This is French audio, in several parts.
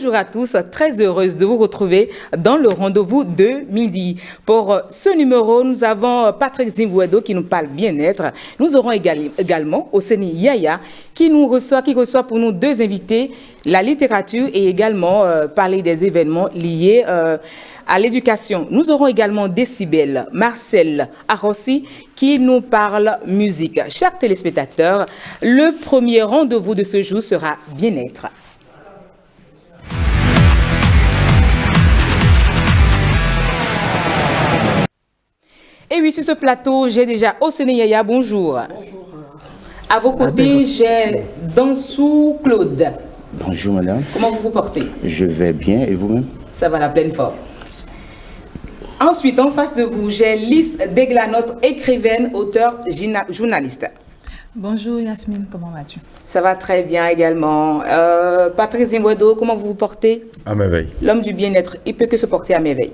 bonjour à tous, très heureuse de vous retrouver dans le rendez-vous de midi. Pour ce numéro, nous avons Patrick Zimwedo qui nous parle bien-être. Nous aurons également Oseni Yaya qui reçoit pour nous deux invités, la littérature et également parler des événements liés à l'éducation. Nous aurons également Décibel, Marcel Arossi qui nous parle musique. Chers téléspectateurs, le premier rendez-vous de ce jour sera bien-être. Et oui, sur ce plateau, j'ai déjà Oseni Yaya, bonjour. Bonjour. À vos côtés, j'ai Dansou Claude. Bonjour madame. Comment vous vous portez? Je vais bien et vous-même? Ça va la pleine forme. Ensuite, en face de vous, j'ai Lys Deglanotte, écrivaine, auteure, journaliste. Bonjour Yasmine, comment vas-tu? Ça va très bien également. Patrick Zimwedo, comment vous vous portez? À merveille. L'homme du bien-être, il peut que se porter à merveille.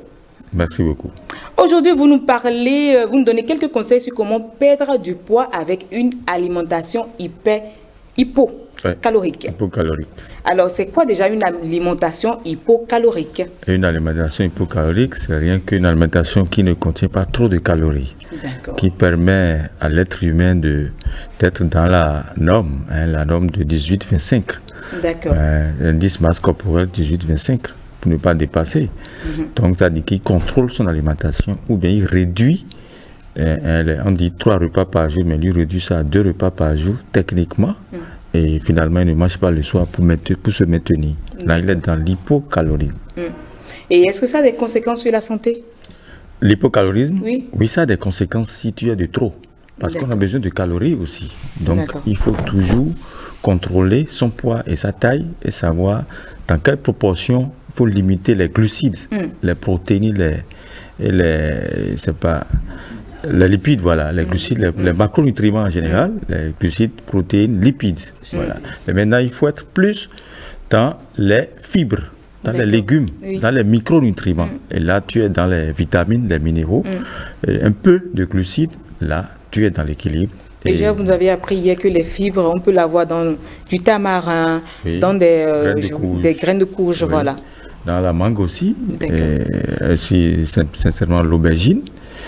Merci beaucoup. Aujourd'hui, vous nous parlez, vous nous donnez quelques conseils sur comment perdre du poids avec une alimentation hypocalorique. Hypocalorique. Alors, c'est quoi déjà une alimentation hypocalorique? Une alimentation hypocalorique, c'est rien qu'une alimentation qui ne contient pas trop de calories, qui permet à l'être humain d'être dans la norme de 18-25. D'accord. L'indice masse corporelle 18-25. Pour ne pas dépasser. Donc, ça dit qu'il contrôle son alimentation ou bien il réduit, on dit 3 repas par jour, mais lui réduit ça à 2 repas par jour techniquement et finalement il ne mange pas le soir pour se maintenir. Là, il est dans l'hypocalorie. Et est-ce que ça a des conséquences sur la santé? L'hypocalorisme? Oui, ça a des conséquences si tu as de trop. Parce qu'on a besoin de calories aussi. Donc, il faut toujours contrôler son poids et sa taille et savoir dans quelle proportion il faut limiter les glucides, les protéines, les lipides, voilà, les glucides, les macronutriments en général, les glucides, protéines, lipides. Voilà. Et maintenant, il faut être plus dans les fibres, dans les légumes, dans les micronutriments. Et là, tu es dans les vitamines, les minéraux, et un peu de glucides, là, tu es dans l'équilibre. Déjà, vous nous avez appris hier que les fibres, on peut l'avoir dans du tamarin, dans des graines de courge, voilà. Dans la mangue aussi, et sincèrement l'aubergine.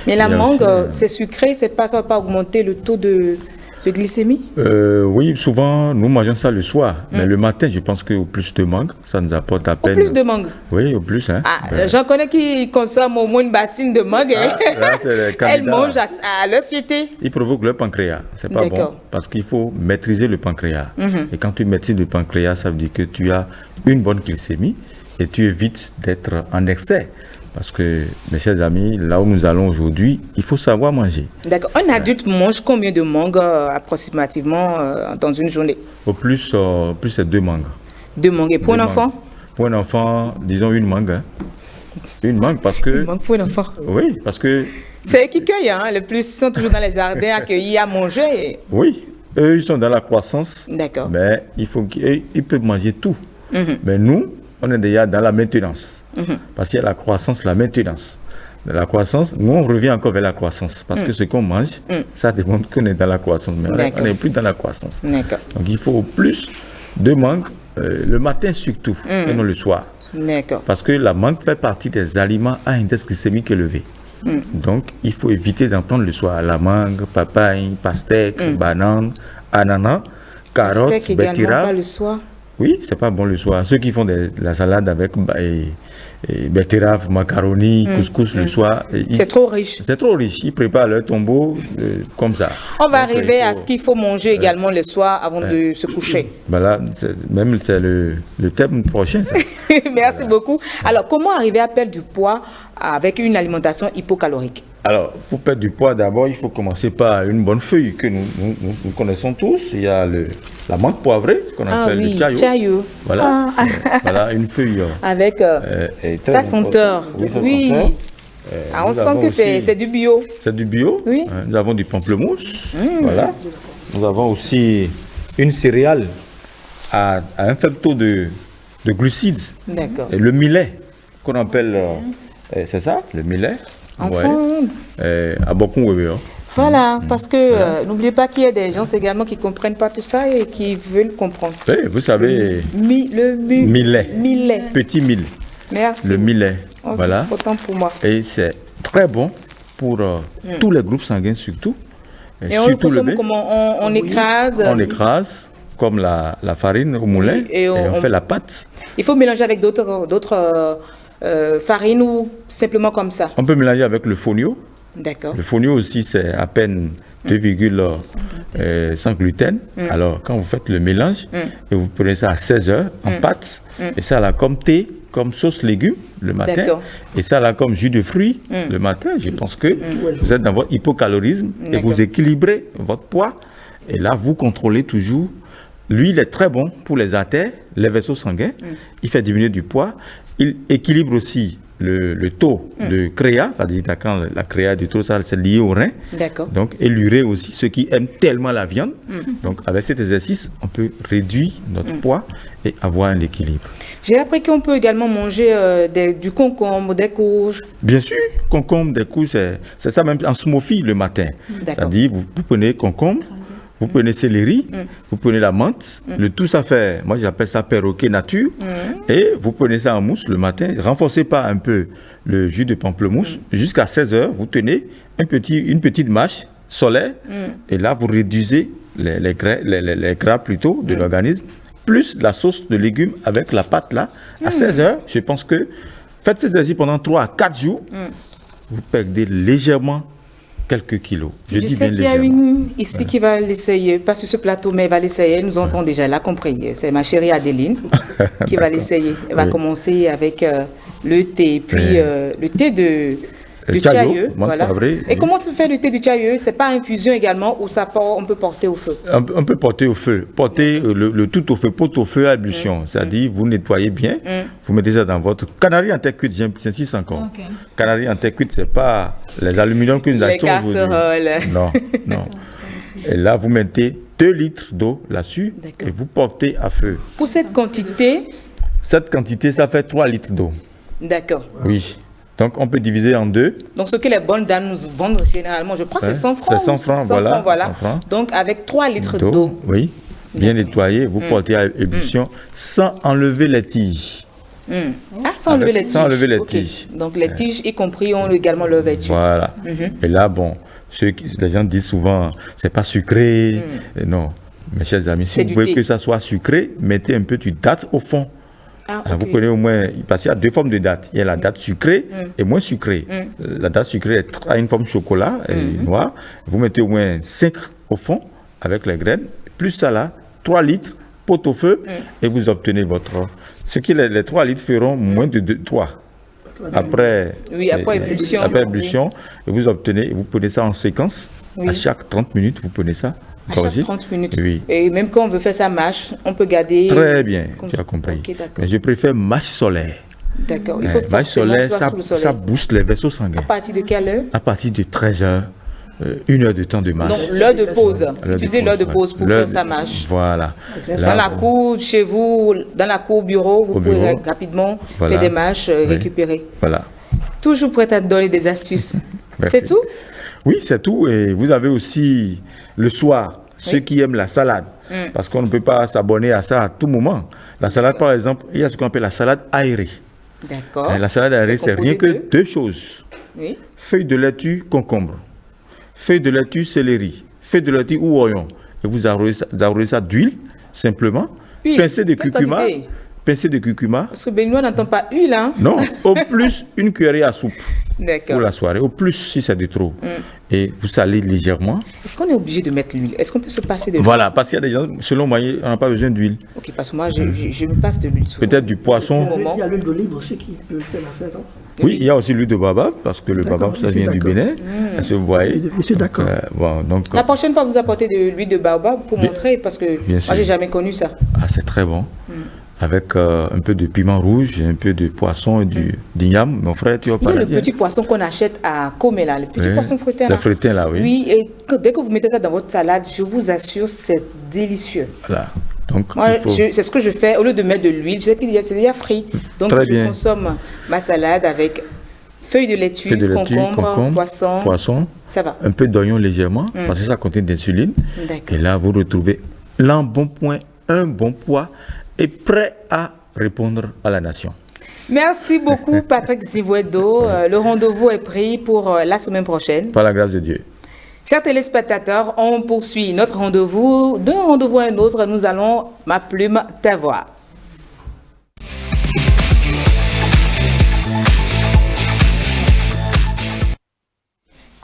Mais la mangue, c'est sucré, ça ne va pas augmenter le taux de glycémie? Oui, souvent, nous mangeons ça le soir. Mais le matin, je pense qu'au plus de mangue, ça nous apporte à peine. Au plus de mangue? Oui, au plus. Hein. J'en connais qui consomment au moins une bassine de mangue. Là, elles mangent à leur société. Ils provoquent le pancréas. C'est pas bon. Parce qu'il faut maîtriser le pancréas. Et quand tu maîtrises le pancréas, ça veut dire que tu as une bonne glycémie et tu évites d'être en excès. Parce que, mes chers amis, là où nous allons aujourd'hui, il faut savoir manger. D'accord. Un adulte mange combien de mangues approximativement dans une journée? Au plus, c'est 2 mangues. 2 mangues. Et pour un enfant? Pour un enfant, disons une mangue. Hein. Une mangue parce que... Une mangue pour un enfant? Oui, parce que... C'est eux qui cueillent, hein. Les plus sont toujours dans les jardins à cueillir, à manger. Oui, eux, ils sont dans la croissance. D'accord. Mais il faut qu'ils peuvent manger tout. Mais nous, on est déjà dans la maintenance. Parce qu'il y a la croissance, la maintenance. De la croissance, nous on revient encore vers la croissance. Parce que ce qu'on mange, ça démontre qu'on est dans la croissance. Mais on n'est plus dans la croissance. Donc il faut plus de mangue, le matin surtout, et non le soir. Parce que la mangue fait partie des aliments à index glycémique élevé. Donc il faut éviter d'en prendre le soir. La mangue, papaye, pastèque, banane, ananas, carottes, betterave. Le soir. Oui, c'est pas bon le soir. Ceux qui font la salade avec betterave, macaroni, couscous le soir. C'est trop riche. C'est trop riche. Ils préparent leur tombeau comme ça. On va arriver à ce qu'il faut manger également le soir avant de se coucher. Voilà, même c'est le thème prochain. Ça. Merci beaucoup. Alors, comment arriver à perdre du poids avec une alimentation hypocalorique? Alors, pour perdre du poids, d'abord, il faut commencer par une bonne feuille que nous connaissons tous. Il y a la menthe poivrée qu'on appelle le chayo. Voilà, voilà, une feuille. Avec sa senteur. Oui. On sent que c'est du bio. C'est du bio. Oui. Nous avons du pamplemousse. Voilà. Nous avons aussi une céréale à un faible taux de glucides. D'accord. Et le millet, qu'on appelle, c'est ça, le millet. Enfin. À beaucoup, oui. Voilà, parce que n'oubliez pas qu'il y a des gens également qui ne comprennent pas tout ça et qui veulent comprendre. Oui, vous savez, millet. Petit mille. Merci. Le millet, Okay, voilà. autant pour moi. Et c'est très bon pour tous les groupes sanguins surtout. Et on le consomme comment? On écrase. On écrase comme la farine au moulin, oui, et on fait la pâte. Il faut mélanger avec d'autres farines ou simplement comme ça? On peut mélanger avec le fonio. D'accord. Le fonio aussi, c'est à peine 2, sans gluten. Alors, quand vous faites le mélange, et vous prenez ça à 16 heures en pâte, et ça là comme thé, comme sauce légumes le matin, et ça là comme jus de fruits le matin, je pense que vous êtes dans votre hypocalorisme et vous équilibrez votre poids. Et là, vous contrôlez toujours. Lui, il est très bon pour les artères, les vaisseaux sanguins. Il fait diminuer du poids. Il équilibre aussi le taux de créa, c'est-à-dire quand la créa du taux, ça c'est lié au rein. Donc, et l'urée aussi, ceux qui aiment tellement la viande. Donc, avec cet exercice, on peut réduire notre poids et avoir un équilibre. J'ai appris qu'on peut également manger du concombre, des courges. Bien sûr, concombre, des courges, c'est ça même en smoothie le matin. C'est-à-dire, vous prenez concombre, vous prenez céleri, vous prenez la menthe, le tout ça fait, moi j'appelle ça perroquet nature, et vous prenez ça en mousse le matin, renforcez pas un peu le jus de pamplemousse, jusqu'à 16 heures, vous tenez une petite mâche solaire, et là vous réduisez les gras plutôt de l'organisme, plus la sauce de légumes avec la pâte là, à 16 heures, je pense que faites cet exercice pendant 3 à 4 jours, vous perdez légèrement quelques kilos. Je sais qu'il y a une ici qui va l'essayer, pas sur ce plateau, mais elle va l'essayer. Nous entendons déjà, elle a compris. C'est ma chérie Adéline qui va l'essayer. Elle va commencer avec le thé, puis le thé du tchaïeux. Voilà. Et comment se fait le thé du tchaïeux? C'est pas infusion également ou on peut porter au feu? On peut porter au feu. Porter le tout au feu, pot au feu à ébullition. C'est-à-dire, vous nettoyez bien, vous mettez ça dans votre canari en terre cuite, j'insiste encore. Canari en terre cuite, c'est pas les aluminiums que nous achetons aujourd'hui. Les casseroles. Non, non. Et là, vous mettez 2 litres d'eau là-dessus et vous portez à feu. Pour cette quantité? Cette quantité, ça fait 3 litres d'eau. D'accord. Oui. Donc, on peut diviser en 2. Donc, ce que les bonnes dames nous vendent généralement, je crois, c'est 100 francs. C'est 100 francs, voilà. 100 francs. Donc, avec 3 litres d'eau. Oui, bien nettoyé, vous portez à ébullition sans enlever les tiges. Ah, sans enlever les tiges. Sans enlever les tiges. Donc, les tiges, y compris, ont également leur vertu. Voilà. Et là, bon, les gens disent souvent, c'est pas sucré. Non, mes chers amis, si vous voulez que ça soit sucré, mettez un peu de date au fond. Vous prenez au moins, parce qu'il y a 2 formes de dattes. Il y a la date sucrée et moins sucrée. La date sucrée a une forme chocolat et noire. Vous mettez au moins 5 au fond avec les graines. Plus ça là, 3 litres, pot au feu et vous obtenez votre... Ce qui les 3 litres feront moins de 3. Après ébullition. Après ébullition, et vous obtenez, vous prenez ça en séquence. À chaque 30 minutes, vous prenez ça. À chaque 30 minutes. Oui. Et même quand on veut faire sa mâche, on peut garder... Très bien, tu as compris. Mais je préfère mâche solaire. D'accord. Il faut mâche solaire, ça booste les vaisseaux sanguins. À partir de quelle heure? À partir de 13 heures. 1 heure de temps de marche. Donc l'heure de pause. Utilisez l'heure de pause pour faire sa marche. Voilà. Dans la cour, chez vous, dans la cour au bureau, vous pouvez rapidement faire des marches, récupérer. Voilà. Toujours prête à donner des astuces. C'est tout? Oui, c'est tout. Et vous avez aussi le soir, ceux qui aiment la salade. Parce qu'on ne peut pas s'abonner à ça à tout moment. La salade, par exemple, il y a ce qu'on appelle la salade aérée. D'accord. La salade aérée, c'est rien que 2 choses. Oui. Feuilles de laitue, concombre. Feuilles de laitue, céleri. Feuilles de laitue ou oignon. Et vous arrosez ça d'huile, simplement. Pincée de curcuma. Pincée de curcuma. Parce que Benoît n'entend pas huile, hein? Non, au plus, une cuillerée à soupe. D'accord. Pour la soirée. Au plus, si c'est de trop. Et vous salez légèrement. Est-ce qu'on est obligé de mettre l'huile? Est-ce qu'on peut se passer de l'huile? Voilà, parce qu'il y a des gens, selon moi, on n'a pas besoin d'huile. Ok, parce que moi, je me passe de l'huile. Peut-être du poisson. Il y a l'huile d'olive aussi qui peut faire l'affaire, non? Oui, il y a aussi l'huile de baobab, parce que le baobab, ça vient du Bénin. Est-ce que vous voyez? Je suis d'accord. La prochaine fois, vous apportez de l'huile de baobab pour montrer, parce que moi, j'ai jamais connu ça. Ah, c'est très bon. Avec un peu de piment rouge, un peu de poisson et d'igname. Mon frère, tu vas pas. Il y a le petit poisson qu'on achète à Comela, le petit poisson frétin là. Le frétin là, oui. Oui, et dès que vous mettez ça dans votre salade, je vous assure, c'est délicieux. Voilà. Donc, c'est ce que je fais, au lieu de mettre de l'huile, je sais qu'il y a frit. Donc, je consomme ma salade avec Feuilles de laitue, concombre, poisson. Ça va. Un peu d'oignon légèrement, parce que ça contient d'insuline. Et là, vous retrouvez l'embonpoint, un bon poids, et prêt à répondre à la nation. Merci beaucoup, Patrick Zivuedo. Le rendez-vous est pris pour la semaine prochaine. Par la grâce de Dieu. Chers téléspectateurs, on poursuit notre rendez-vous. D'un rendez-vous à un autre, nous allons Ma Plume, ta voix.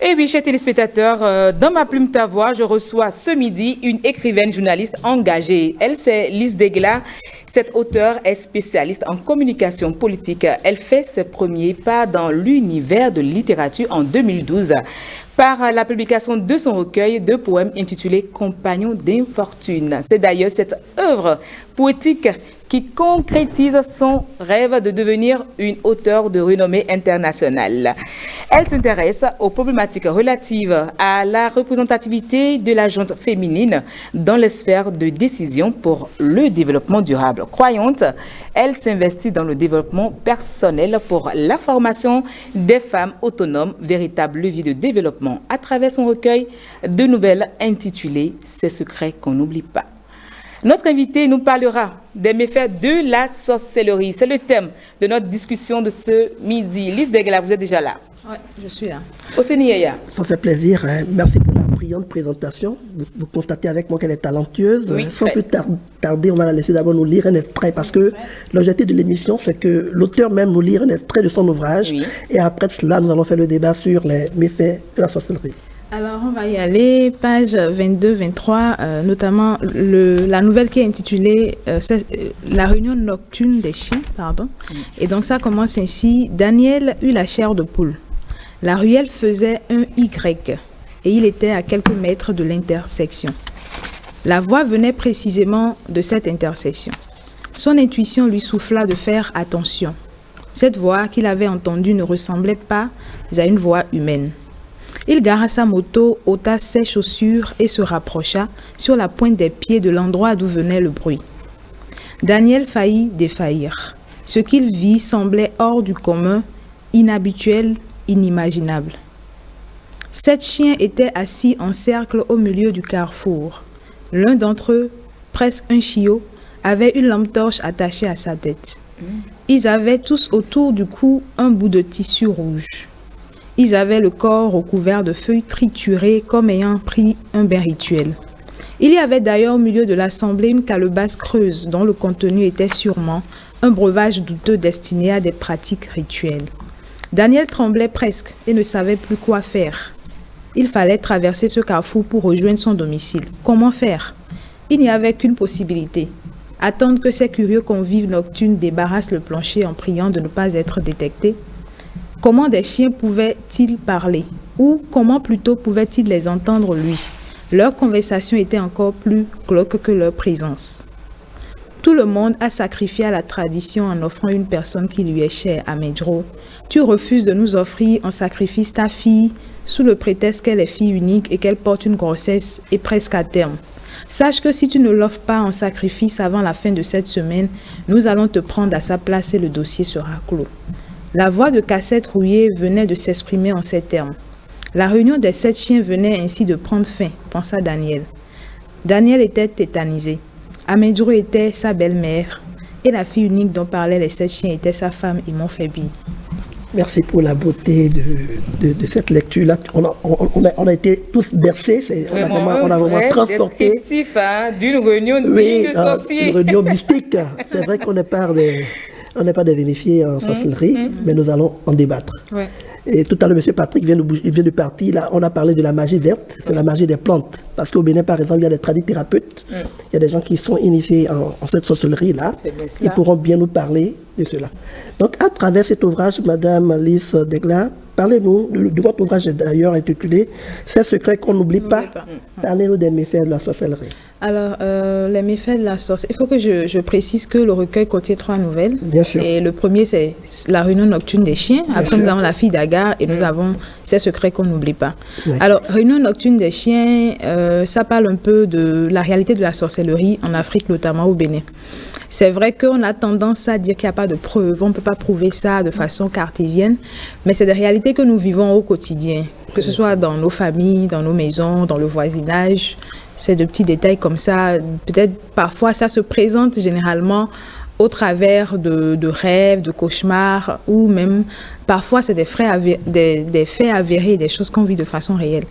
Et oui, chers téléspectateurs, dans Ma Plume, ta voix, je reçois ce midi une écrivaine journaliste engagée. Elle, c'est Lise Degla. Cette auteure est spécialiste en communication politique. Elle fait ses premiers pas dans l'univers de littérature en 2012 par la publication de son recueil de poèmes intitulé « Compagnon d'infortune ». C'est d'ailleurs cette œuvre poétique qui concrétise son rêve de devenir une auteure de renommée internationale. Elle s'intéresse aux problématiques relatives à la représentativité de la gente féminine dans les sphères de décision pour le développement durable. Croyante, elle s'investit dans le développement personnel pour la formation des femmes autonomes, véritable levier de développement à travers son recueil de nouvelles intitulé « Ces secrets qu'on n'oublie pas ». Notre invité nous parlera des méfaits de la sorcellerie. C'est le thème de notre discussion de ce midi. Lise Degla, vous êtes déjà là? Oui, je suis là. Oseni Yaya. Ça fait plaisir. Merci pour la brillante présentation. Vous constatez avec moi qu'elle est talentueuse. Oui, sans plus tarder, on va la laisser d'abord nous lire un extrait parce que l'objectif de l'émission, c'est que l'auteur même nous lire un extrait de son ouvrage. Oui. Et après cela, nous allons faire le débat sur les méfaits de la sorcellerie. Alors, on va y aller, page 22-23, notamment la nouvelle qui est intitulée La réunion nocturne des chiens, pardon. Et donc, ça commence ainsi. Daniel eut la chair de poule. La ruelle faisait un Y et il était à quelques mètres de l'intersection. La voix venait précisément de cette intersection. Son intuition lui souffla de faire attention. Cette voix qu'il avait entendue ne ressemblait pas à une voix humaine. Il gara sa moto, ôta ses chaussures et se rapprocha sur la pointe des pieds de l'endroit d'où venait le bruit. Daniel faillit défaillir. Ce qu'il vit semblait hors du commun, inhabituel, inimaginable. 7 chiens étaient assis en cercle au milieu du carrefour. L'un d'entre eux, presque un chiot, avait une lampe torche attachée à sa tête. Ils avaient tous autour du cou un bout de tissu rouge. Ils avaient le corps recouvert de feuilles triturées comme ayant pris un bain rituel. Il y avait d'ailleurs au milieu de l'assemblée une calebasse creuse dont le contenu était sûrement un breuvage douteux destiné à des pratiques rituelles. Daniel tremblait presque et ne savait plus quoi faire. Il fallait traverser ce carrefour pour rejoindre son domicile. Comment faire? Il n'y avait qu'une possibilité. Attendre que ces curieux convives nocturnes débarrassent le plancher en priant de ne pas être détectés. Comment des chiens pouvaient-ils parler? Ou comment plutôt pouvaient-ils les entendre lui? Leur conversation était encore plus glauque que leur présence. Tout le monde a sacrifié à la tradition en offrant une personne qui lui est chère à Medjro. Tu refuses de nous offrir en sacrifice ta fille sous le prétexte qu'elle est fille unique et qu'elle porte une grossesse et presque à terme. Sache que si tu ne l'offres pas en sacrifice avant la fin de cette semaine, nous allons te prendre à sa place et le dossier sera clos. La voix de Cassette Rouillé venait de s'exprimer en ces termes. La réunion des 7 chiens venait ainsi de prendre fin, pensa Daniel. Daniel était tétanisé. Amedjro était sa belle-mère et la fille unique dont parlaient les 7 chiens était sa femme Imon Febi. Merci pour la beauté de cette lecture-là. On a été tous bercés. On a vraiment transporté. Descriptif d'une réunion digne de sorcier. Une réunion mystique. C'est vrai qu'on n'est pas des initiés en sorcellerie, mais nous allons en débattre. Ouais. Et tout à l'heure, M. Patrick vient de partir. Là, on a parlé de la magie verte, c'est la magie des plantes. Parce qu'au Bénin, par exemple, il y a des tradithérapeutes. Il y a des gens qui sont initiés en cette sorcellerie-là. Ils pourront bien nous parler de cela. Donc, à travers cet ouvrage, Madame Lise Degla, parlez-nous de votre ouvrage d'ailleurs intitulé « Ces secrets qu'on n'oublie pas ». Parlez-nous des méfaits de la sorcellerie. Alors, les méfaits de la sorcellerie, il faut que je précise que le recueil contient 3 nouvelles. Bien sûr. Et le premier, c'est La réunion nocturne des chiens. Après, nous avons La fille d'Agar et nous avons Ces secrets qu'on n'oublie pas. Alors, Réunion nocturne des chiens, ça parle un peu de la réalité de la sorcellerie en Afrique, notamment au Bénin. C'est vrai qu'on a tendance à dire qu'il n'y a pas de preuves, on ne peut pas prouver ça de façon cartésienne, mais c'est des réalités que nous vivons au quotidien, que ce soit dans nos familles, dans nos maisons, dans le voisinage. C'est de petits détails comme ça. Peut-être parfois ça se présente généralement au travers de rêves, de cauchemars, ou même parfois c'est des faits avérés, des choses qu'on vit de façon réelle.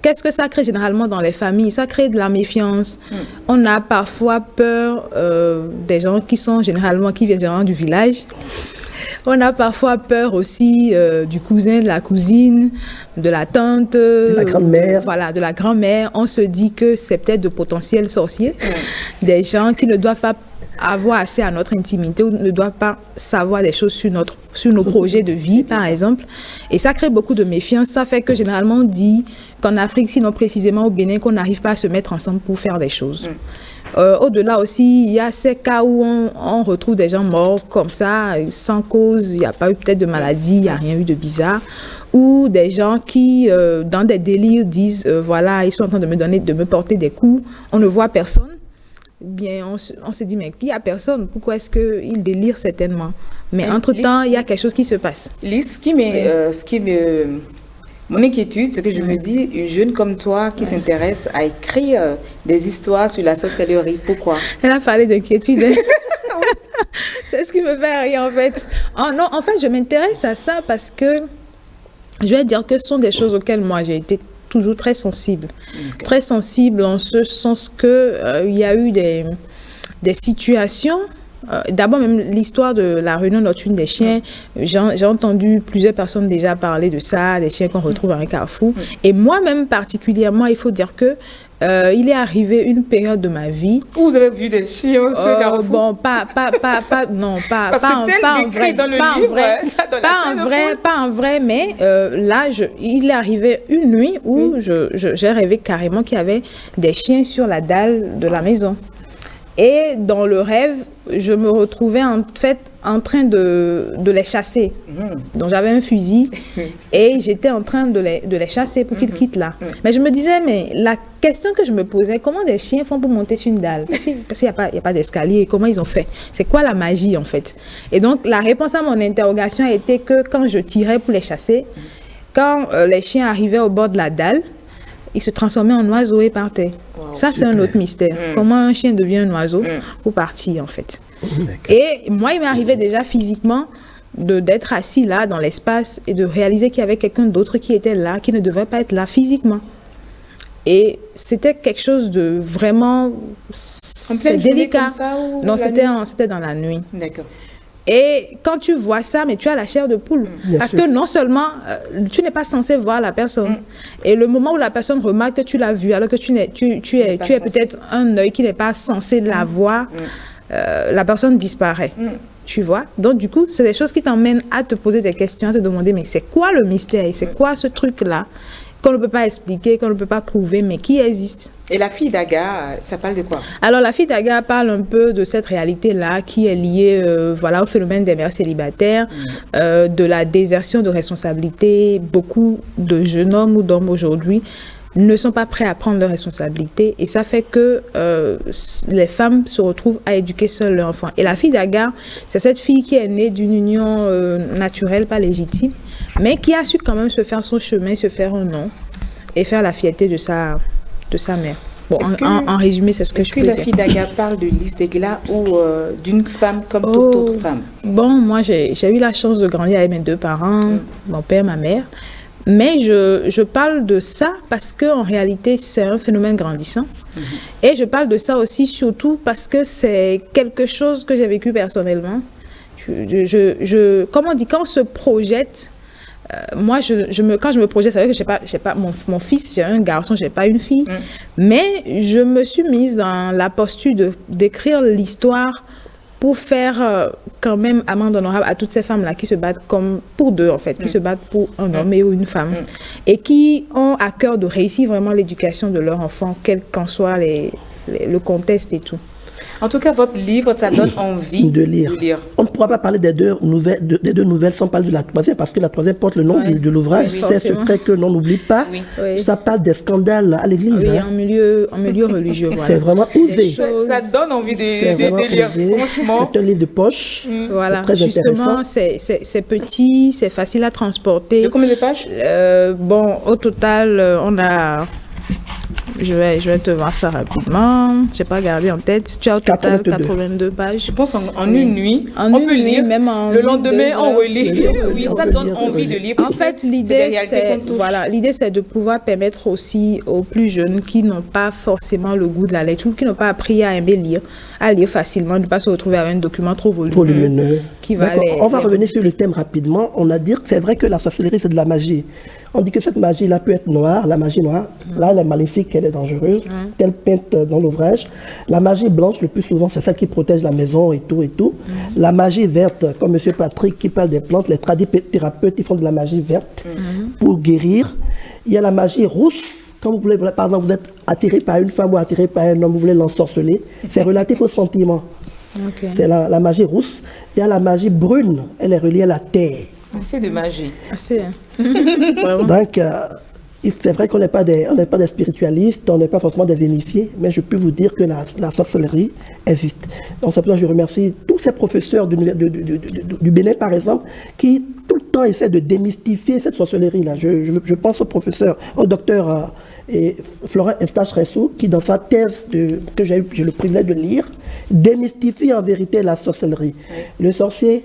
Qu'est-ce que ça crée généralement dans les familles? Ça crée de la méfiance. On a parfois peur des gens qui viennent généralement du village. On a parfois peur aussi du cousin, de la cousine, de la tante, de la grand-mère. Voilà, de la grand-mère. On se dit que c'est peut-être de potentiels sorciers, des gens qui ne doivent pas avoir accès à notre intimité ou ne doivent pas savoir des choses sur nos projets de vie, par exemple. Et ça crée beaucoup de méfiance. Ça fait que généralement on dit qu'en Afrique, sinon précisément au Bénin, qu'on n'arrive pas à se mettre ensemble pour faire des choses. Au-delà aussi, il y a ces cas où on retrouve des gens morts comme ça, sans cause, il n'y a pas eu peut-être de maladie, il n'y a rien eu de bizarre. Ou des gens qui, dans des délires, disent, voilà, ils sont en train de me porter des coups, on ne voit personne. Bien, on se dit, mais il n'y a personne, pourquoi est-ce qu'il délire certainement? Mais entre-temps, il y a quelque chose qui se passe. Lise, mon inquiétude, c'est que je me dis, une jeune comme toi qui s'intéresse à écrire des histoires sur la sorcellerie, pourquoi? Elle a parlé d'inquiétude. C'est ce qui me fait rire en fait. Oh, non, en fait, je m'intéresse à ça parce que je vais dire que ce sont des choses auxquelles moi j'ai été toujours très sensible. Okay. Très sensible en ce sens que il y a eu des situations. D'abord, même l'histoire de la réunion nocturne des chiens, j'ai entendu plusieurs personnes déjà parler de ça, des chiens qu'on retrouve à un carrefour. Et moi-même particulièrement, il faut dire que il est arrivé une période de ma vie. Vous avez vu des chiens sur le carrefour? Bon, pas en vrai, mais là, il est arrivé une nuit où j'ai rêvé carrément qu'il y avait des chiens sur la dalle de la maison. Et dans le rêve, je me retrouvais en fait en train de les chasser. Donc j'avais un fusil et j'étais en train de les chasser pour qu'ils quittent là. Mais je me disais, mais la question que je me posais, comment des chiens font pour monter sur une dalle? Parce qu'il n'y a pas d'escalier, comment ils ont fait? C'est quoi la magie en fait? Et donc la réponse à mon interrogation a été que quand je tirais pour les chasser, quand les chiens arrivaient au bord de la dalle, ils se transformaient en oiseaux et partaient. Wow, ça, c'est un autre mystère. Comment un chien devient un oiseau pour partir, en fait. Et moi, il m'est arrivé déjà physiquement d'être assis là, dans l'espace, et de réaliser qu'il y avait quelqu'un d'autre qui était là, qui ne devait pas être là physiquement. Et c'était quelque chose de vraiment... C'est délicat. Comme ça, ou non, c'était dans la nuit. D'accord. Et quand tu vois ça, mais tu as la chair de poule. Parce que non seulement, tu n'es pas censé voir la personne. Et le moment où la personne remarque que tu l'as vue, alors que tu es peut-être un œil qui n'est pas censé la voir, la personne disparaît. Tu vois? Donc, du coup, c'est des choses qui t'emmènent à te poser des questions, à te demander, mais c'est quoi le mystère? C'est quoi ce truc-là qu'on ne peut pas expliquer, qu'on ne peut pas prouver, mais qui existe? Et la fille d'Aga, ça parle de quoi? Alors, la fille d'Aga parle un peu de cette réalité-là qui est liée au phénomène des mères célibataires, de la désertion de responsabilité. Beaucoup de jeunes hommes ou d'hommes aujourd'hui ne sont pas prêts à prendre leurs responsabilités et ça fait que les femmes se retrouvent à éduquer seules leurs enfants. Et la fille d'Aga, c'est cette fille qui est née d'une union naturelle, pas légitime, mais qui a su quand même se faire son chemin, se faire un nom et faire la fierté de sa mère. Bon, en résumé, c'est ce que je peux dire. Est-ce que la fille d'Aga parle de Lise Degla ou d'une femme comme toute autre femme? Bon, moi, j'ai eu la chance de grandir avec mes deux parents, mon père, ma mère. Mais je parle de ça parce qu'en réalité, c'est un phénomène grandissant. Et je parle de ça aussi surtout parce que c'est quelque chose que j'ai vécu personnellement. Comme on dit, quand on se projette, moi, quand je me projette, c'est vrai que j'ai pas mon fils, j'ai un garçon, j'ai pas une fille. Mais je me suis mise dans la posture d'écrire l'histoire pour faire quand même amende honorable à toutes ces femmes-là qui se battent comme pour deux, en fait, qui se battent pour un homme et une femme, et qui ont à cœur de réussir vraiment l'éducation de leur enfant, quel qu'en soit le contexte et tout. En tout cas, votre livre, ça donne envie de lire. On ne pourra pas parler des deux nouvelles sans parler de la troisième, parce que la troisième porte le nom de l'ouvrage. C'est secret que l'on n'oublie pas. Ça parle des scandales à l'église. Oui, en milieu religieux. Voilà. C'est vraiment osé. Ça donne envie de lire, franchement. C'est un livre de poche. Voilà, justement, c'est petit, c'est facile à transporter. De combien de pages? Bon, au total, on a... Je vais te voir ça rapidement. Je n'ai pas gardé en tête. Tu as au total 82 pages. Je pense en une nuit, on peut lire. Même le lendemain, on relit. Oui, ça donne envie de lire. En fait, l'idée, c'est de pouvoir permettre aussi aux plus jeunes qui n'ont pas forcément le goût de la lecture, qui n'ont pas appris à aimer lire, à lire facilement, de ne pas se retrouver avec un document trop volumineux. On va revenir sur le thème rapidement. On a dit que c'est vrai que la sorcellerie, c'est de la magie. On dit que cette magie-là peut être noire, la magie noire. Là, elle est maléfique, elle est dangereuse, telle peinte dans l'ouvrage. La magie blanche, le plus souvent, c'est celle qui protège la maison et tout et tout. La magie verte, comme M. Patrick qui parle des plantes, les tradithérapeutes, ils font de la magie verte pour guérir. Il y a la magie rousse. Quand vous voulez, par exemple, vous êtes attiré par une femme ou attiré par un homme, vous voulez l'ensorceler. C'est relatif aux sentiments. C'est la magie rousse. Il y a la magie brune, elle est reliée à la terre. Assez de magie. Assez, hein. Donc, c'est vrai qu'on n'est pas des spiritualistes, on n'est pas forcément des initiés, mais je peux vous dire que la sorcellerie existe. Donc, c'est pour ça que je remercie tous ces professeurs du Bénin, par exemple, qui tout le temps essaient de démystifier cette sorcellerie-là. Je pense au professeur, au docteur Florent Estache-Ressou, qui dans sa thèse que j'ai le privilège de lire, démystifie en vérité la sorcellerie. Le sorcier,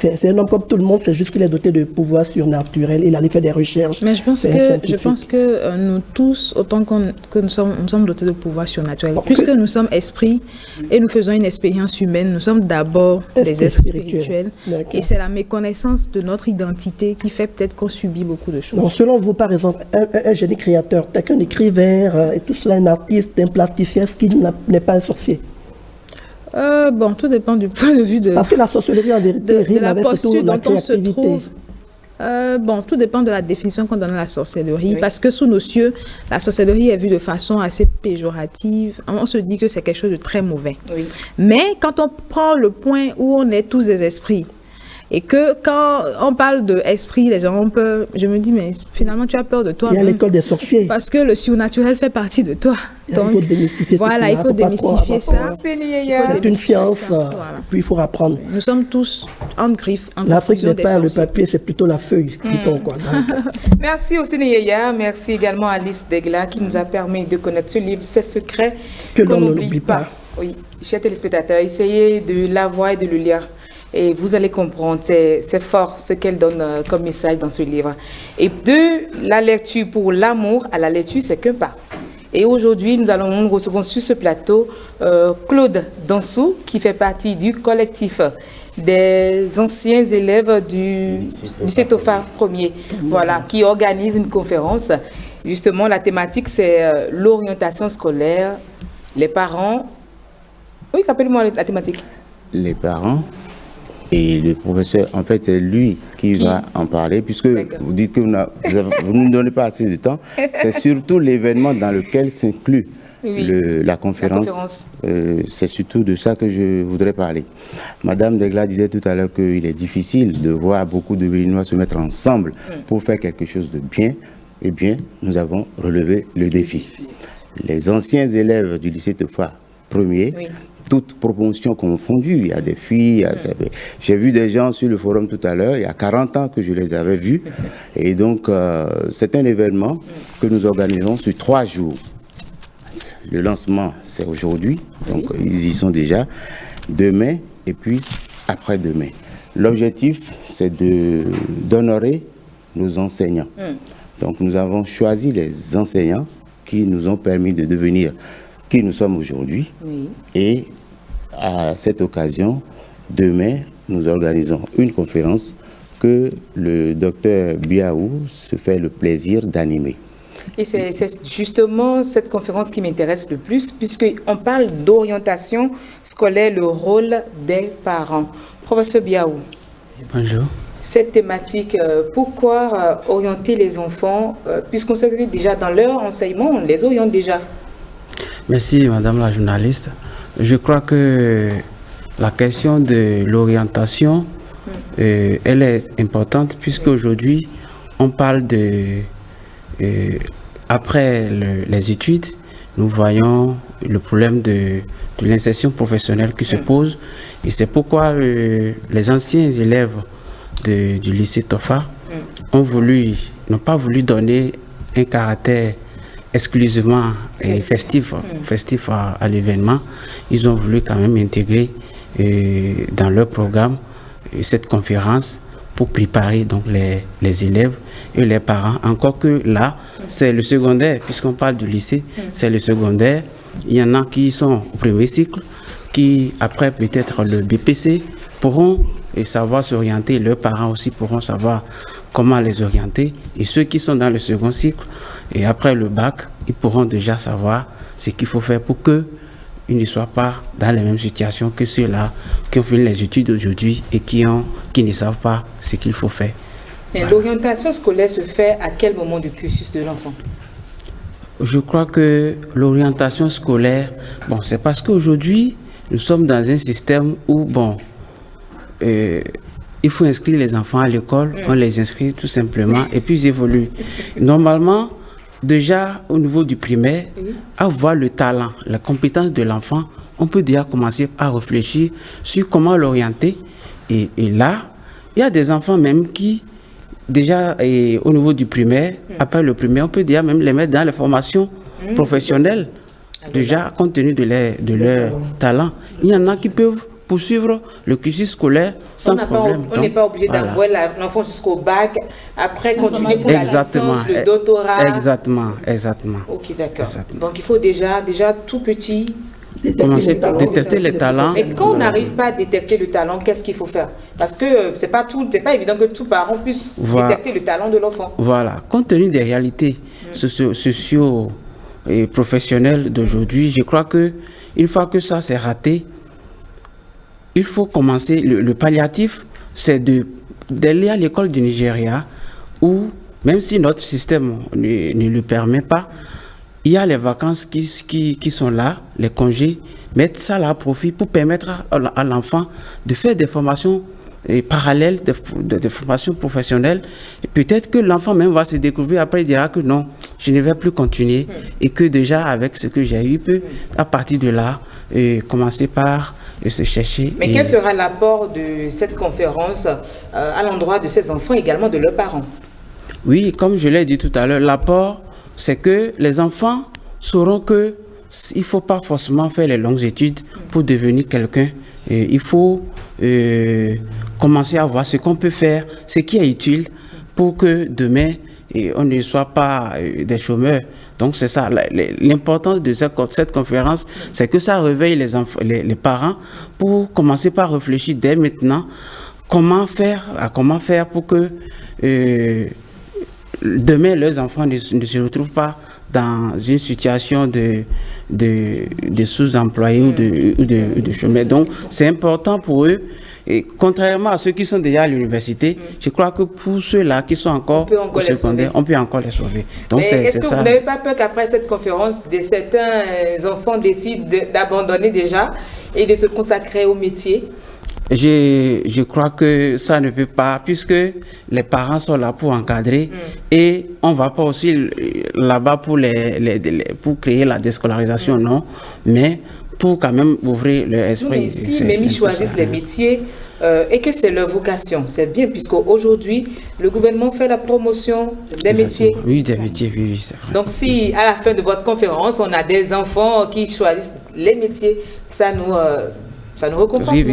c'est un homme comme tout le monde, c'est juste qu'il est doté de pouvoirs surnaturels. Il allait faire des recherches. Mais je pense que nous tous, autant que nous sommes dotés de pouvoirs surnaturels, puisque nous sommes esprits et nous faisons une expérience humaine, nous sommes d'abord des êtres spirituels. Et c'est la méconnaissance de notre identité qui fait peut-être qu'on subit beaucoup de choses. Donc, selon vous, par exemple, un génie créateur, tel qu'un écrivain, et tout cela, un artiste, un plasticien, est-ce qu'il n'est pas un sorcier? Bon, tout dépend du point de vue parce que la sorcellerie, en vérité, de la posture dont on se trouve. Bon, tout dépend de la définition qu'on donne à la sorcellerie, parce que sous nos cieux, la sorcellerie est vue de façon assez péjorative. On se dit que c'est quelque chose de très mauvais. Mais quand on prend le point où on est tous des esprits, et que quand on parle d'esprit, les gens ont peur. Je me dis, mais finalement, tu as peur de toi. Il y a l'école des sorciers. Parce que le surnaturel fait partie de toi. Donc, il faut démystifier voilà, il faut démystifier ça. C'est une science, puis il faut apprendre. Nous sommes tous en griffe. L'Afrique n'est pas le papier, c'est plutôt la feuille qui tombe. Merci Oseni Yaya, merci également à Alice Degla qui nous a permis de connaître ce livre, ces secrets que l'on n'oublie pas. Oui, chers téléspectateurs, essayez de la voir et de le lire. Et vous allez comprendre, c'est fort ce qu'elle donne comme message dans ce livre. Et de la lecture pour l'amour à la lecture, c'est qu'un pas. Et aujourd'hui, nous recevons sur ce plateau Claude Dansou, qui fait partie du collectif des anciens élèves du CETOFA 1er, voilà, qui organise une conférence. Justement, la thématique, c'est l'orientation scolaire, les parents. Oui, rappelez-moi la thématique. Les parents. Et le professeur, en fait, c'est lui qui va en parler, puisque vous dites que vous ne nous donnez pas assez de temps. C'est surtout l'événement dans lequel s'inclut la conférence. C'est surtout de ça que je voudrais parler. Madame Degla disait tout à l'heure qu'il est difficile de voir beaucoup de Béninois se mettre ensemble pour faire quelque chose de bien. Eh bien, nous avons relevé le défi. Les anciens élèves du lycée TOFA 1er, toutes proportions confondues, il y a des filles, j'ai vu des gens sur le forum tout à l'heure, il y a 40 ans que je les avais vus, et donc c'est un événement que nous organisons sur 3 jours. Le lancement, c'est aujourd'hui, donc ils y sont déjà, demain et puis après-demain. L'objectif, c'est d'honorer nos enseignants. Donc nous avons choisi les enseignants qui nous ont permis de devenir qui nous sommes aujourd'hui. Et à cette occasion, demain, nous organisons une conférence que le docteur Biaou se fait le plaisir d'animer. Et c'est justement cette conférence qui m'intéresse le plus, puisqu'on parle d'orientation scolaire, le rôle des parents. Professeur Biaou. Bonjour. Cette thématique, pourquoi orienter les enfants, puisqu'on sait que déjà dans leur enseignement, on les oriente déjà. Merci Madame la journaliste. Je crois que la question de l'orientation, elle est importante puisque aujourd'hui, on parle de... après les études, nous voyons le problème de l'insertion professionnelle qui se pose. Et c'est pourquoi les anciens élèves du lycée Tofa n'ont pas voulu donner un caractère exclusivement festif à l'événement. Ils ont voulu quand même intégrer dans leur programme cette conférence pour préparer donc les élèves et les parents. Encore que là, c'est le secondaire, puisqu'on parle du lycée, c'est le secondaire. Il y en a qui sont au premier cycle, qui après peut-être le BPC pourront savoir s'orienter, leurs parents aussi pourront savoir comment les orienter. Et ceux qui sont dans le second cycle et après le bac, ils pourront déjà savoir ce qu'il faut faire pour qu'ils ne soient pas dans les mêmes situations que ceux-là qui ont fait les études aujourd'hui et qui ne savent pas ce qu'il faut faire. Voilà. L'orientation scolaire se fait à quel moment du cursus de l'enfant? Je crois que l'orientation scolaire, c'est parce qu'aujourd'hui, nous sommes dans un système où, il faut inscrire les enfants à l'école, on les inscrit tout simplement et puis ils évoluent. Normalement, déjà au niveau du primaire, à voir le talent, la compétence de l'enfant, on peut déjà commencer à réfléchir sur comment l'orienter. Et là, il y a des enfants même qui, déjà au niveau du primaire, après le primaire, on peut déjà même les mettre dans les formations professionnelles, déjà compte tenu de leur talent. Il y en a qui peuvent poursuivre le cursus scolaire sans problème. On n'est pas obligé d'envoyer l'enfant jusqu'au bac, après continuer pour la licence, le doctorat. Exactement. Ok, d'accord. Donc il faut déjà tout petit commencer à détecter les talents. Et quand on n'arrive pas à détecter le talent, qu'est-ce qu'il faut faire? Parce que c'est pas évident que tout parent puisse détecter le talent de l'enfant. Voilà, compte tenu des réalités socio et professionnelles d'aujourd'hui, je crois que une fois que ça s'est raté, il faut commencer le palliatif, c'est d'aller à l'école du Nigeria où, même si notre système ne le permet pas, il y a les vacances qui sont là, les congés, mettre ça là à profit pour permettre à l'enfant de faire des formations parallèles, des formations professionnelles. Et peut-être que l'enfant même va se découvrir, après il dira que non, je ne vais plus continuer et que déjà avec ce que j'ai eu, il peut à partir de là commencer par se chercher. Mais quel sera l'apport de cette conférence à l'endroit de ces enfants, également de leurs parents? Oui, comme je l'ai dit tout à l'heure, l'apport, c'est que les enfants sauront qu'il ne faut pas forcément faire les longues études pour devenir quelqu'un. Il faut commencer à voir ce qu'on peut faire, ce qui est utile pour que demain, on ne soit pas des chômeurs. Donc c'est ça, l'importance de cette conférence, c'est que ça réveille les parents pour commencer par réfléchir dès maintenant comment faire pour que demain leurs enfants ne se retrouvent pas dans une situation de sous-employés ou de chômeurs. Donc c'est important pour eux. Et contrairement à ceux qui sont déjà à l'université, je crois que pour ceux-là qui sont encore au secondaire, on peut encore les sauver. Donc est-ce que vous n'avez pas peur qu'après cette conférence, certains enfants décident d'abandonner déjà et de se consacrer au métier? Je crois que ça ne peut pas, puisque les parents sont là pour encadrer et on ne va pas aussi là-bas pour créer la déscolarisation, non, mais pour quand même ouvrir leur esprit. Mais si même ils choisissent les métiers et que c'est leur vocation, c'est bien, puisqu'aujourd'hui, le gouvernement fait la promotion des métiers. Oui, des métiers, oui, c'est vrai. Donc si à la fin de votre conférence, on a des enfants qui choisissent les métiers, ça nous reconforte. Oui,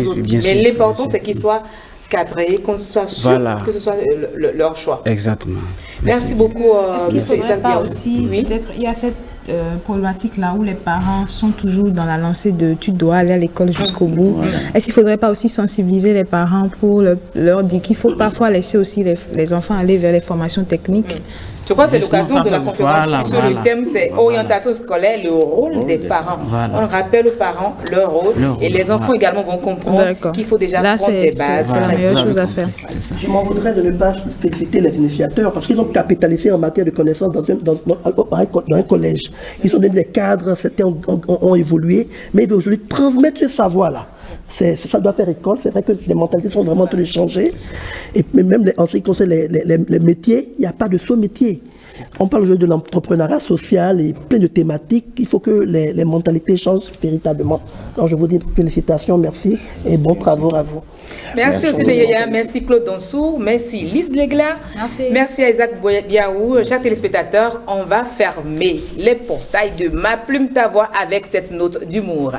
mais l'important, c'est qu'ils soient cadrés, qu'on soit sûr que ce soit leur choix. Exactement. Merci beaucoup. Est-ce qu'il ne faudrait pas aussi, peut-être, il y a cette problématique-là où les parents sont toujours dans la lancée de tu dois aller à l'école jusqu'au bout. Est-ce qu'il ne faudrait pas aussi sensibiliser les parents pour leur dire qu'il faut parfois laisser aussi les enfants aller vers les formations techniques? Je crois que c'est l'occasion de la conférence sur le thème, c'est orientation scolaire, le rôle des parents. On rappelle aux parents leur rôle et les enfants également vont comprendre qu'il faut déjà prendre des bases. C'est la meilleure chose à faire. Je m'en voudrais de ne pas féliciter les initiateurs parce qu'ils ont capitalisé en matière de connaissances dans un collège. Ils sont devenus des cadres, certains ont évolué, mais ils veulent aujourd'hui transmettre ce savoir-là. Ça doit faire école. C'est vrai que les mentalités sont vraiment en train de changer. Et même en ce qui concerne les métiers, il n'y a pas de sous-métier. On parle aujourd'hui de l'entrepreneuriat social et plein de thématiques. Il faut que les mentalités changent véritablement. Donc je vous dis félicitations, merci et bons travaux à vous. Merci aussi de Yaya, merci Claude Donsou, merci Lise Legla, merci à Isaac Biaou. Chers téléspectateurs, on va fermer les portails de Ma Plume Ta Voix avec cette note d'humour.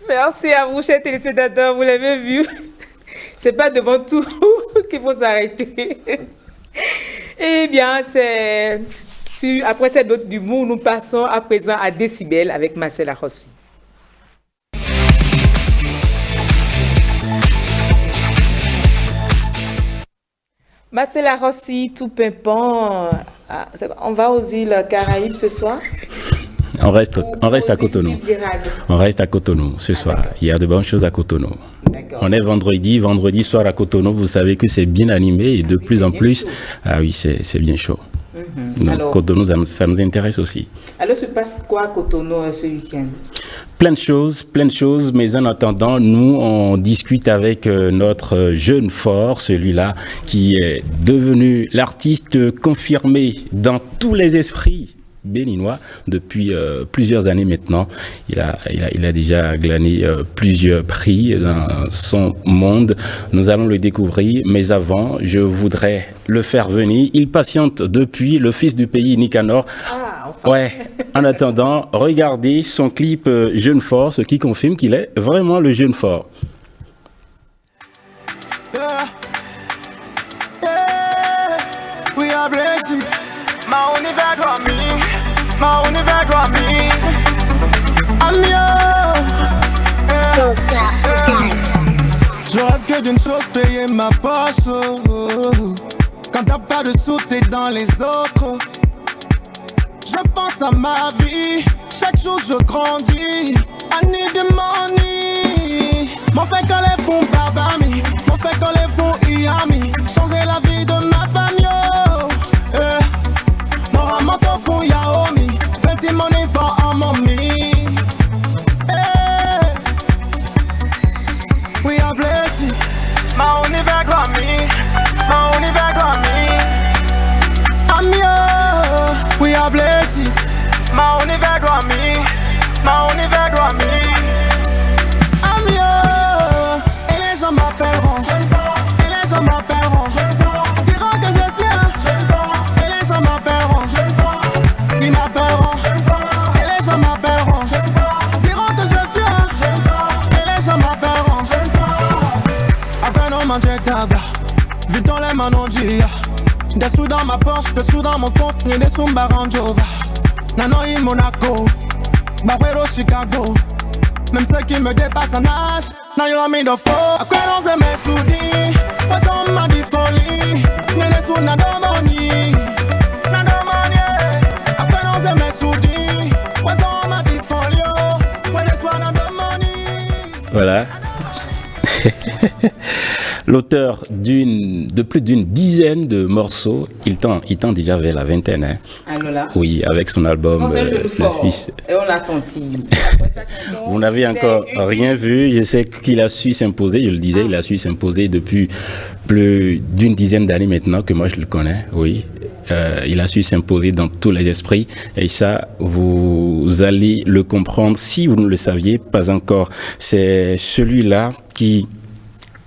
Merci à vous, chers téléspectateurs, vous l'avez vu. C'est pas devant tout qu'il faut s'arrêter. Eh bien, après cette note d'humour, nous passons à présent à Décibel avec Marcella Rossi. Marcella Rossi, tout pimpant. On va aux îles Caraïbes ce soir? On reste à Cotonou. On reste à Cotonou ce soir. Il y a de bonnes choses à Cotonou. On est vendredi soir à Cotonou. Vous savez que c'est bien animé et de plus en plus. Ah oui, c'est bien chaud. Donc alors, Cotonou, ça nous intéresse aussi. Alors, se passe quoi à Cotonou ce week-end? Plein de choses, mais en attendant, nous, on discute avec notre jeune fort, celui-là qui est devenu l'artiste confirmé dans tous les esprits béninois depuis plusieurs années maintenant. Il a déjà glané plusieurs prix dans son monde. Nous allons le découvrir, mais avant, je voudrais le faire venir. Il patiente depuis, le fils du pays, Nicanor. Ah, enfin. Ouais. En attendant, regardez son clip Jeune Fort, ce qui confirme qu'il est vraiment le jeune fort. We are blessed. My univers doit me. My univers doit me. I'm yours. Je rêve que d'une chose, payer ma poche. Quand t'as pas de sous, t'es dans les autres. Je pense à ma vie. Chaque jour je grandis. I need the money. M'en fait quand les fonds babami. M'en fait quand les fonds iami. Changer la vie de ma famille. Moramoto font Yaomi. Plenty money for a mommy. We are blessed. Ma univers doit me. Ma univers doit me. I'm yours. We are blessed. Ma univers doit me. Ma univers doit me. I'm yours. Et les gens m'appelleront. Et les gens m'appelleront. Diront que je suis un. Et les gens m'appelleront. Ils m'appelleront. Et les gens m'appelleront. Diront que je suis un. Et les gens m'appelleront. Après on mangeait tabac. Vite dans les mains on dit. Des sous dans ma poche, des sous dans mon compte, ni des sous m'baranjova. Nanoi Monaco, Barrero Chicago. Même ceux qui me dépassent en âge, now you want me de faux. À quoi on s'est mes soudis, poisson m'a dit folie. Voilà. L'auteur de plus d'une dizaine de morceaux, il tend déjà vers la vingtaine. Hein. Alors là. Oui, avec son album Le Fils. Et on l'a senti. Vous n'avez encore rien vu. Je sais qu'il a su s'imposer. Je le disais, il a su s'imposer depuis plus d'une dizaine d'années maintenant que moi je le connais. Oui. Il a su s'imposer dans tous les esprits. Et ça, vous allez le comprendre si vous ne le saviez pas encore. C'est celui-là qui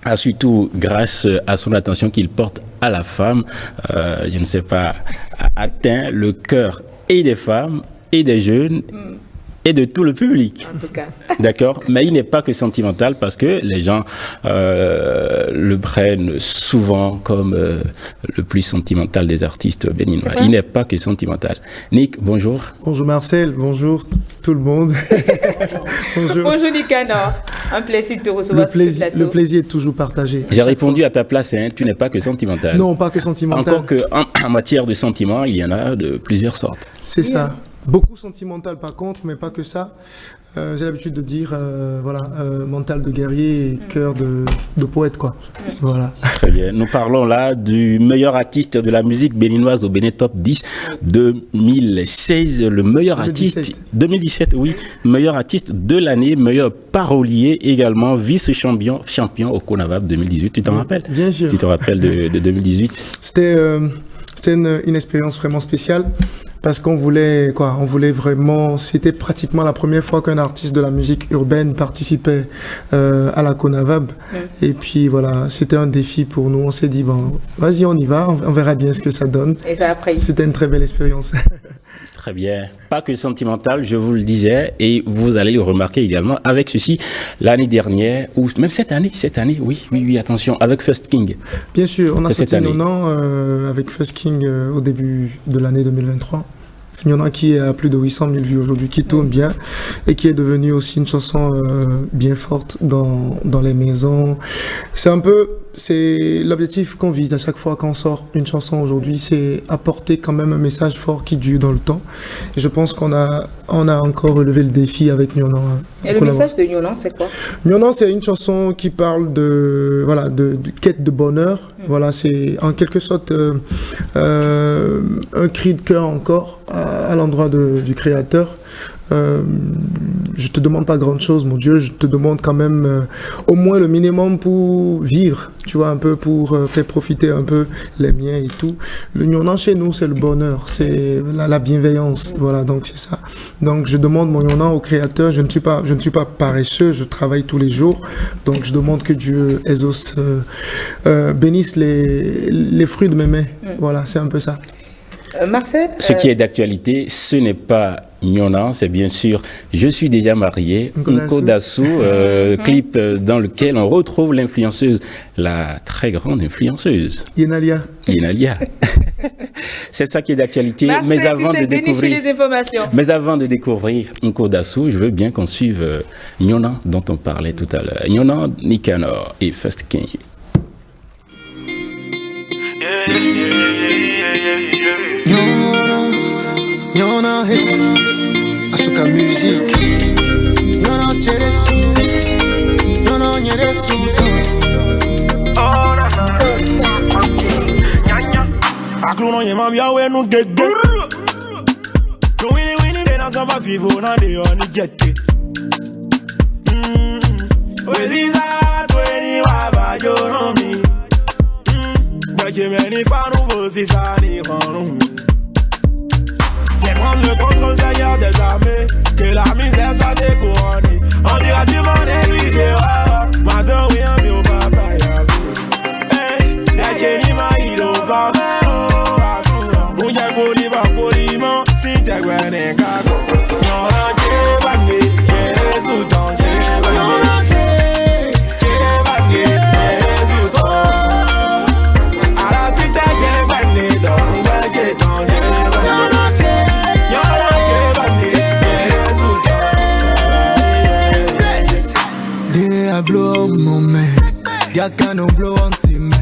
a surtout, grâce à son attention qu'il porte à la femme, je ne sais pas, atteint le cœur et des femmes et des jeunes et de tout le public. En tout cas. D'accord? Mais il n'est pas que sentimental parce que les gens le prennent souvent comme le plus sentimental des artistes béninois. Il n'est pas que sentimental. Nick, bonjour. Bonjour Marcel, bonjour tout le monde. Bonjour Nicanor, un plaisir de te recevoir sur ce plateau. Le plaisir est toujours partagé. J'ai répondu à ta place, hein, tu n'es pas que sentimental. Non, pas que sentimental. Encore qu'en matière de sentiments, il y en a de plusieurs sortes. C'est ça. Beaucoup sentimental par contre, mais pas que ça. J'ai l'habitude de dire, mental de guerrier et cœur de poète, quoi. Voilà. Très bien. Nous parlons là du meilleur artiste de la musique béninoise au Bénin Top 10 2016, le meilleur 2017. artiste 2017, oui, meilleur artiste de l'année, meilleur parolier également, vice-champion au Conavab 2018. Tu t'en rappelles? Bien sûr. Tu te rappelles de 2018? C'était une expérience vraiment spéciale. Parce qu'on voulait vraiment, c'était pratiquement la première fois qu'un artiste de la musique urbaine participait à la Conavab. Et puis voilà, c'était un défi pour nous. On s'est dit, bon, vas-y, on y va, on verra bien ce que ça donne. Et ça a pris. C'était une très belle expérience. Très bien. Pas que sentimental, je vous le disais, et vous allez le remarquer également avec ceci, l'année dernière, ou même cette année, oui, attention, avec First King. Bien sûr, on a C'est sorti Nyonan avec First King au début de l'année 2023. Nyonan qui est à plus de 800 000 vues aujourd'hui, qui tourne bien et qui est devenu aussi une chanson bien forte dans les maisons. C'est l'objectif qu'on vise à chaque fois quand on sort une chanson aujourd'hui, c'est apporter quand même un message fort qui dure dans le temps. Et je pense qu'on a encore relevé le défi avec Nyonan. Et le message de Nyonan, c'est quoi? Nyonan, c'est une chanson qui parle de quête de bonheur. Voilà, c'est en quelque sorte un cri de cœur encore à l'endroit du créateur. Je te demande pas grande chose, mon Dieu, je te demande quand même au moins le minimum pour vivre, tu vois, un peu pour faire profiter un peu les miens et tout. Le Nyonan chez nous, c'est le bonheur, c'est la bienveillance, voilà, donc c'est ça. Donc je demande mon Nyonan au créateur, je ne suis pas paresseux, je travaille tous les jours, donc je demande que Dieu exauce, bénisse les fruits de mes mains, voilà, c'est un peu ça. Marcel, ce qui est d'actualité, ce n'est pas Nyonan, c'est bien sûr Je suis déjà marié, Nko Dassou, clip dans lequel on retrouve l'influenceuse, la très grande influenceuse. Yenalia. C'est ça qui est d'actualité. Marcel, mais avant de découvrir Nko Dassou, je veux bien qu'on suive Nyonan dont on parlait tout à l'heure. Nyonan, Nicanor et First King. Nyonan, hey, Asuka music. Nyonan cheresu, Nyonan nyeresu. Oh na na. Akluno yema biawe no gege. No winnie de na samba vivo na de oni jette. Weziza 20 wa jonomi. Baje meni fanu vosi sani khanu. Viens prendre le contrôle, Seigneur des armées. Que la misère soit découronnée. On dira du monde négligé. Madame, oui, un mieux, papa, y'a vu. Y'a Jenny, ma hilo, va faire. Bouja, boliva, poliment. Si t'es gwen, et gago. Non, non, t'es bagné. Y'a sous ton, t'es bagné. T'es bagné, y'a sous ton. À la tête, t'es bagné. Donc, bagné, ton, t'es bagné. Blow my man, ya can't blow on see me.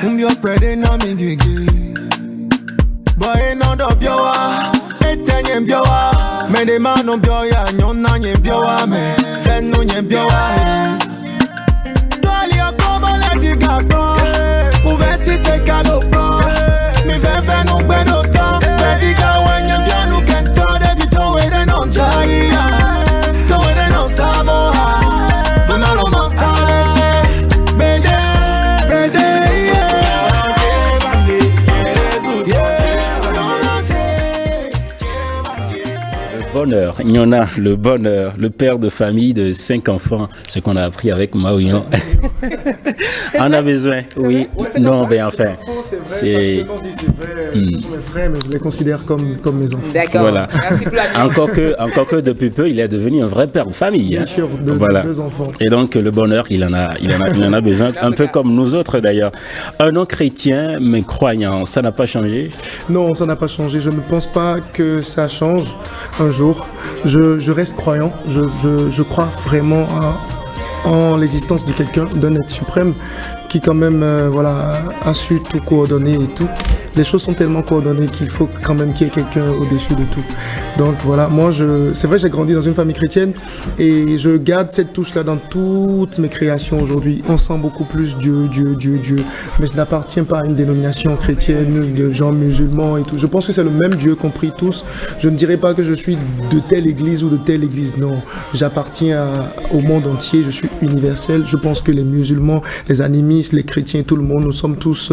You're spreading on me gigi. Boy, not up your te nyembiowa. Me de mano bioya, nyona nyembiowa me. Feno nyembiowa Dolia como Lady Gaga. Ouve si se galopa. Mi veve no bedo ta. Lady Gaga nyembia no kento. Devito wede non jaya. Do wede non savoa. No no lo mansale. Bede, bede, Bonheur, il y en a le bonheur, le père de famille de 5 enfants, ce qu'on a appris avec Maouillon. On a besoin, oui, non, ben enfin, c'est vrai, ce sont mes frères, mais je les considère comme mes enfants. D'accord. Voilà. Encore que depuis peu, il est devenu un vrai père de famille. Bien sûr, deux enfants. Et donc le bonheur, il en a besoin, un peu comme nous autres d'ailleurs. Un non chrétien mais croyant, ça n'a pas changé? Non, ça n'a pas changé. Je ne pense pas que ça change un jour. Je reste croyant. Je crois vraiment en l'existence de quelqu'un, d'un être suprême qui quand même a su tout coordonner et tout. Les choses sont tellement coordonnées qu'il faut quand même qu'il y ait quelqu'un au-dessus de tout. Donc voilà, moi c'est vrai, j'ai grandi dans une famille chrétienne et je garde cette touche-là dans toutes mes créations aujourd'hui. On sent beaucoup plus Dieu. Mais je n'appartiens pas à une dénomination chrétienne de gens musulmans et tout. Je pense que c'est le même Dieu qu'on prie tous. Je ne dirais pas que je suis de telle église ou de telle église, non. J'appartiens au monde entier, je suis universel. Je pense que les musulmans, les animistes, les chrétiens, tout le monde, nous sommes tous